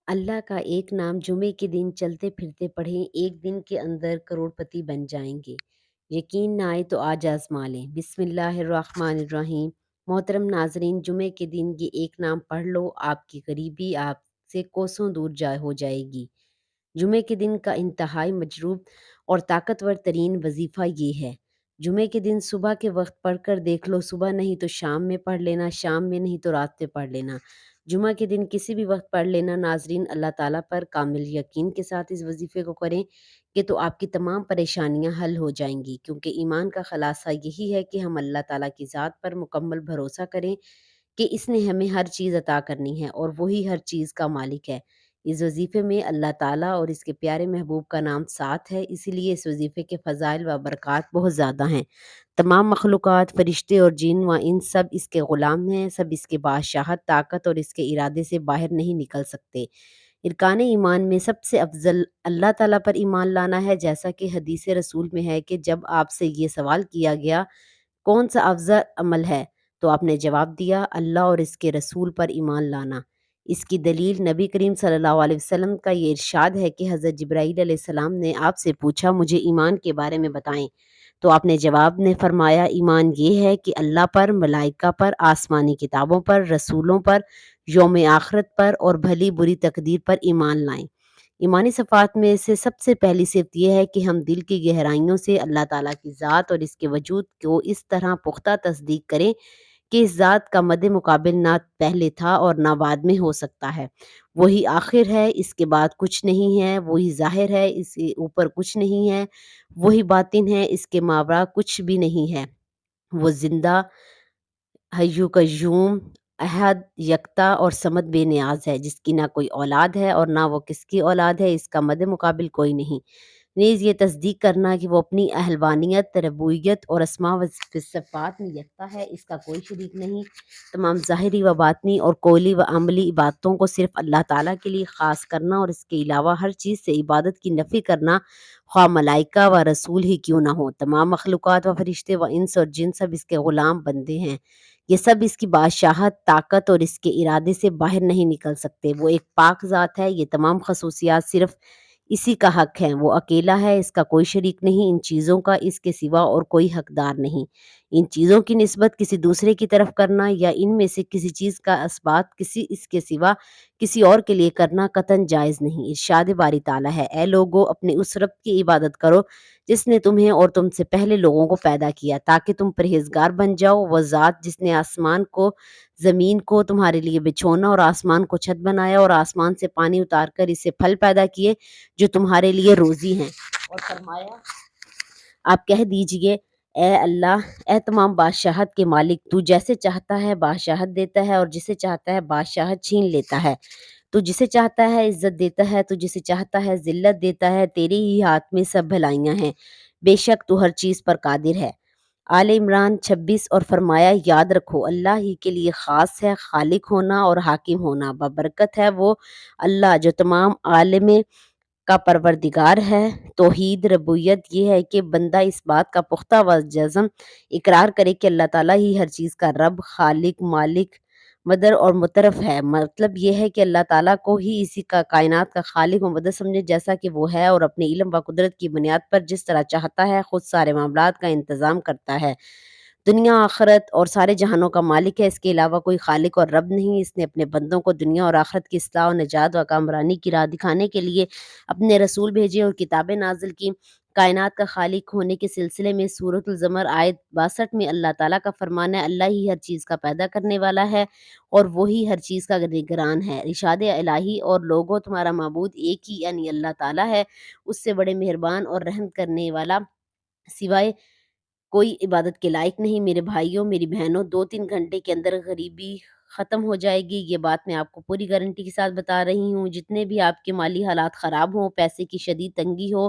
اللہ کا ایک نام جمعے کے دن چلتے پھرتے پڑھیں، ایک دن کے اندر کروڑپتی بن جائیں گے۔ یقین نہ آئے تو آج آزما لیں۔ بسم اللہ الرحمن الرحیم۔ محترم ناظرین، جمعے کے دن یہ ایک نام پڑھ لو، آپ کی غریبی آپ سے کوسوں دور ہو جائے گی۔ جمعے کے دن کا انتہائی مجروب اور طاقتور ترین وظیفہ یہ ہے۔ جمعے کے دن صبح کے وقت پڑھ کر دیکھ لو، صبح نہیں تو شام میں پڑھ لینا، شام میں نہیں تو رات میں پڑھ لینا۔ جمعہ کے دن کسی بھی وقت پڑھ لینا۔ ناظرین، اللہ تعالیٰ پر کامل یقین کے ساتھ اس وظیفے کو کریں کہ تو آپ کی تمام پریشانیاں حل ہو جائیں گی، کیونکہ ایمان کا خلاصہ یہی ہے کہ ہم اللہ تعالیٰ کی ذات پر مکمل بھروسہ کریں کہ اس نے ہمیں ہر چیز عطا کرنی ہے اور وہی ہر چیز کا مالک ہے۔ اس وظیفے میں اللہ تعالیٰ اور اس کے پیارے محبوب کا نام ساتھ ہے، اسی لیے اس وظیفے کے فضائل و برکات بہت زیادہ ہیں۔ تمام مخلوقات، فرشتے اور جن و انس سب اس کے غلام ہیں، سب اس کے بادشاہت، طاقت اور اس کے ارادے سے باہر نہیں نکل سکتے۔ ارکان ایمان میں سب سے افضل اللہ تعالیٰ پر ایمان لانا ہے، جیسا کہ حدیث رسول میں ہے کہ جب آپ سے یہ سوال کیا گیا کون سا افضل عمل ہے، تو آپ نے جواب دیا اللہ اور اس کے رسول پر ایمان لانا۔ اس کی دلیل نبی کریم صلی اللہ علیہ وسلم کا یہ ارشاد ہے کہ حضرت جبرائیل علیہ السلام نے آپ سے پوچھا مجھے ایمان کے بارے میں بتائیں، تو آپ نے جواب میں فرمایا ایمان یہ ہے کہ اللہ پر، ملائکہ پر، آسمانی کتابوں پر، رسولوں پر، یوم آخرت پر اور بھلی بری تقدیر پر ایمان لائیں۔ ایمانی صفات میں سے سب سے پہلی صفت یہ ہے کہ ہم دل کی گہرائیوں سے اللہ تعالیٰ کی ذات اور اس کے وجود کو اس طرح پختہ تصدیق کریں کہ اس ذات کا مد مقابل نہ پہلے تھا اور نہ بعد میں ہو سکتا ہے۔ وہی آخر ہے، اس کے بعد کچھ نہیں ہے، وہی ظاہر ہے، اس کے اوپر کچھ نہیں ہے، وہی باطن ہے، اس کے مابعد کچھ بھی نہیں ہے۔ وہ زندہ، حی قیوم، احد، یکتا اور صمد بے نیاز ہے، جس کی نہ کوئی اولاد ہے اور نہ وہ کس کی اولاد ہے، اس کا مد مقابل کوئی نہیں۔ نیز یہ تصدیق کرنا کہ وہ اپنی اہلوانیت، ربوبیت اور اسماء و صفات میں یکتا ہے، اس کا کوئی شریک نہیں۔ تمام ظاہری و باطنی اور قولی و عملی عبادتوں کو صرف اللہ تعالیٰ کے لیے خاص کرنا اور اس کے علاوہ ہر چیز سے عبادت کی نفی کرنا، خواہ ملائکہ و رسول ہی کیوں نہ ہو۔ تمام مخلوقات و فرشتے و انس اور جن سب اس کے غلام بندے ہیں، یہ سب اس کی بادشاہت، طاقت اور اس کے ارادے سے باہر نہیں نکل سکتے۔ وہ ایک پاک ذات ہے، یہ تمام خصوصیات صرف اسی کا حق ہے۔ وہ اکیلا ہے، اس کا کوئی شریک نہیں، ان چیزوں کا اس کے سوا اور کوئی حقدار نہیں۔ ان چیزوں کی نسبت کسی دوسرے کی طرف کرنا یا ان میں سے کسی چیز کا اثبات کسی اس کے سوا کسی اور کے لیے کرنا قطعاً جائز نہیں۔ ارشاد باری تعالیٰ ہے، اے لوگو اپنے اس رب کی عبادت کرو جس نے تمہیں اور تم سے پہلے لوگوں کو پیدا کیا تاکہ تم پرہیزگار بن جاؤ۔ وہ ذات جس نے آسمان کو، زمین کو تمہارے لیے بچھونا اور آسمان کو چھت بنایا اور آسمان سے پانی اتار کر اسے پھل پیدا کیے جو تمہارے لیے روزی ہیں، اور فرمایا آپ کہہ دیجئے اے اللہ، اے تمام بادشاہت کے مالک، تو جیسے چاہتا ہے بادشاہت دیتا ہے اور جسے چاہتا ہے بادشاہت چھین لیتا ہے، تو جسے چاہتا ہے عزت دیتا ہے، تو جسے چاہتا ہے ذلت دیتا ہے، تیرے ہی ہاتھ میں سب بھلائیاں ہیں، بے شک تو ہر چیز پر قادر ہے۔ آل عمران 26۔ اور فرمایا یاد رکھو اللہ ہی کے لیے خاص ہے خالق ہونا اور حاکم ہونا، بابرکت ہے وہ اللہ جو تمام عالم کا پروردگار ہے۔ توحید ربوبیت یہ ہے کہ بندہ اس بات کا پختہ و جزم اقرار کرے کہ اللہ تعالیٰ ہی ہر چیز کا رب، خالق، مالک، مدر اور مترف ہے۔ مطلب یہ ہے کہ اللہ تعالیٰ کو ہی اسی کا کائنات کا خالق و مدر سمجھے جیسا کہ وہ ہے، اور اپنے علم و قدرت کی بنیاد پر جس طرح چاہتا ہے خود سارے معاملات کا انتظام کرتا ہے۔ دنیا آخرت اور سارے جہانوں کا مالک ہے، اس کے علاوہ کوئی خالق اور رب نہیں۔ اس نے اپنے بندوں کو دنیا اور آخرت کی اصلاح و نجات و کامرانی کی راہ دکھانے کے لیے اپنے رسول بھیجے اور کتابیں نازل کی۔ کائنات کا خالق ہونے کے سلسلے میں سورۃ الزمر آیت 62 میں اللہ تعالیٰ کا فرمان ہے، اللہ ہی ہر چیز کا پیدا کرنے والا ہے اور وہی ہر چیز کا نگران ہے۔ ارشاد الہی، اور لوگوں تمہارا معبود ایک ہی یعنی اللہ تعالیٰ ہے، اس سے بڑے مہربان اور رحم کرنے والا سوائے کوئی عبادت کے لائق نہیں۔ میرے بھائیوں، میری بہنوں، 2-3 گھنٹے کے اندر غریبی ختم ہو جائے گی، یہ بات میں آپ کو پوری گارنٹی کے ساتھ بتا رہی ہوں۔ جتنے بھی آپ کے مالی حالات خراب ہوں، پیسے کی شدید تنگی ہو،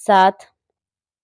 7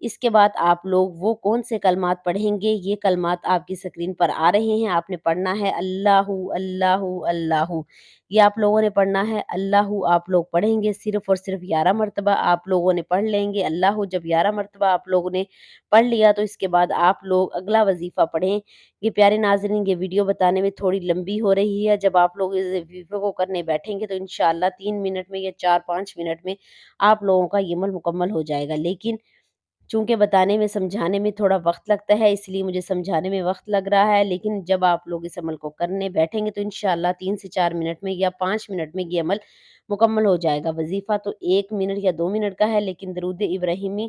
اس کے بعد آپ لوگ وہ کون سے کلمات پڑھیں گے، یہ کلمات آپ کی اسکرین پر آ رہے ہیں، آپ نے پڑھنا ہے اللہ اللہ اللہ، یہ آپ لوگوں نے پڑھنا ہے اللہ، آپ لوگ پڑھیں گے صرف اور صرف 11 مرتبہ آپ لوگوں نے پڑھ لیں گے اللہ، جب 11 مرتبہ آپ لوگوں نے پڑھ لیا تو اس کے بعد آپ لوگ اگلا وظیفہ پڑھیں۔ یہ پیارے ناظرین، یہ ویڈیو بتانے میں تھوڑی لمبی ہو رہی ہے، جب آپ لوگ اس وظیفے کو کرنے بیٹھیں گے تو انشاءاللہ 3 منٹ میں یا 4-5 منٹ میں آپ لوگوں کا یہ عمل مکمل ہو جائے گا، لیکن چونکہ بتانے میں سمجھانے میں تھوڑا وقت لگتا ہے اس لیے مجھے سمجھانے میں وقت لگ رہا ہے، لیکن جب آپ لوگ اس عمل کو کرنے بیٹھیں گے تو انشاءاللہ 3 سے 4 منٹ میں یا 5 منٹ میں یہ عمل مکمل ہو جائے گا۔ وظیفہ تو 1 منٹ یا 2 منٹ کا ہے، لیکن درود ابراہیمی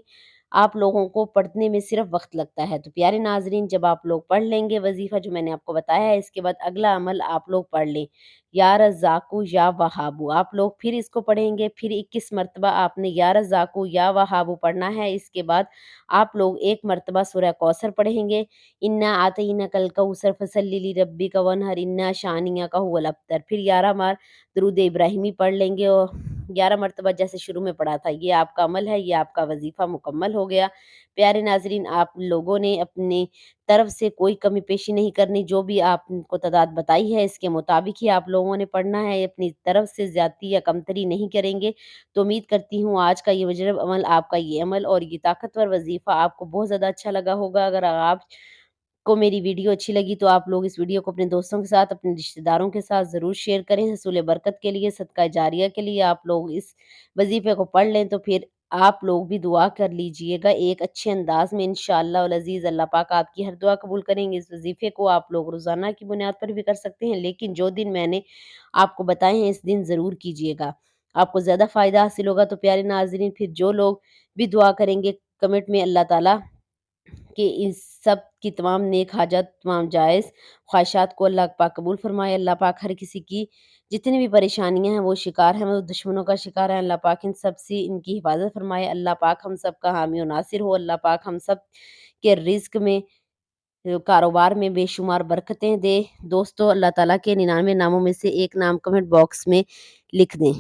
آپ لوگوں کو پڑھنے میں صرف وقت لگتا ہے۔ تو پیارے ناظرین، جب آپ لوگ پڑھ لیں گے وظیفہ جو میں نے آپ کو بتایا ہے، اس کے بعد اگلا عمل آپ لوگ پڑھ لیں یا رزاقو یا وہابو، آپ لوگ پھر اس کو پڑھیں گے، پھر 21 مرتبہ آپ نے یا رزاقو یا وہابو پڑھنا ہے۔ اس کے بعد آپ لوگ 1 مرتبہ سورہ کوثر پڑھیں گے، انا آتیناک الکوثر فصلی لربک وانحر انا شانیک هو الابتر، پھر 11 بار درود ابراہیمی پڑھ لیں گے، اور 11 مرتبہ جیسے شروع میں پڑھا تھا۔ یہ آپ کا عمل ہے، یہ آپ کا وظیفہ مکمل ہو گیا۔ پیارے ناظرین، آپ لوگوں نے اپنی طرف سے کوئی کمی پیشی نہیں کرنی، جو بھی آپ کو تعداد بتائی ہے اس کے مطابق ہی آپ لوگوں نے پڑھنا ہے، اپنی طرف سے زیادتی یا کمتری نہیں کریں گے۔ تو امید کرتی ہوں آج کا یہ مجرب عمل، آپ کا یہ عمل اور یہ طاقتور وظیفہ آپ کو بہت زیادہ اچھا لگا ہوگا۔ اگر آپ کو میری ویڈیو اچھی لگی تو آپ لوگ اس ویڈیو کو اپنے دوستوں کے ساتھ، اپنے رشتہ داروں کے ساتھ ضرور شیئر کریں، حصول برکت کے لیے، صدقہ جاریہ کے لیے آپ لوگ اس وظیفے کو پڑھ لیں، تو پھر آپ لوگ بھی دعا کر لیجئے گا ایک اچھے انداز میں، انشاءاللہ العزیز اللہ پاک آپ کی ہر دعا قبول کریں گے۔ اس وظیفے کو آپ لوگ روزانہ کی بنیاد پر بھی کر سکتے ہیں، لیکن جو دن میں نے آپ کو بتائے ہیں اس دن ضرور کیجئے گا، آپ کو زیادہ فائدہ حاصل ہوگا۔ تو پیارے ناظرین، پھر جو لوگ بھی دعا کریں گے کمنٹ میں، اللہ تعالیٰ کہ اس سب کی تمام نیک حاجات، تمام جائز خواہشات کو اللہ پاک قبول فرمائے۔ اللہ پاک ہر کسی کی جتنی بھی پریشانیاں ہیں وہ شکار ہیں، وہ دشمنوں کا شکار ہیں، اللہ پاک ان سب سے ان کی حفاظت فرمائے۔ اللہ پاک ہم سب کا حامی و ناصر ہو۔ اللہ پاک ہم سب کے رزق میں، کاروبار میں بے شمار برکتیں دے۔ دوستو، اللہ تعالیٰ کے 99 ناموں میں سے ایک نام کمنٹ باکس میں لکھ دیں۔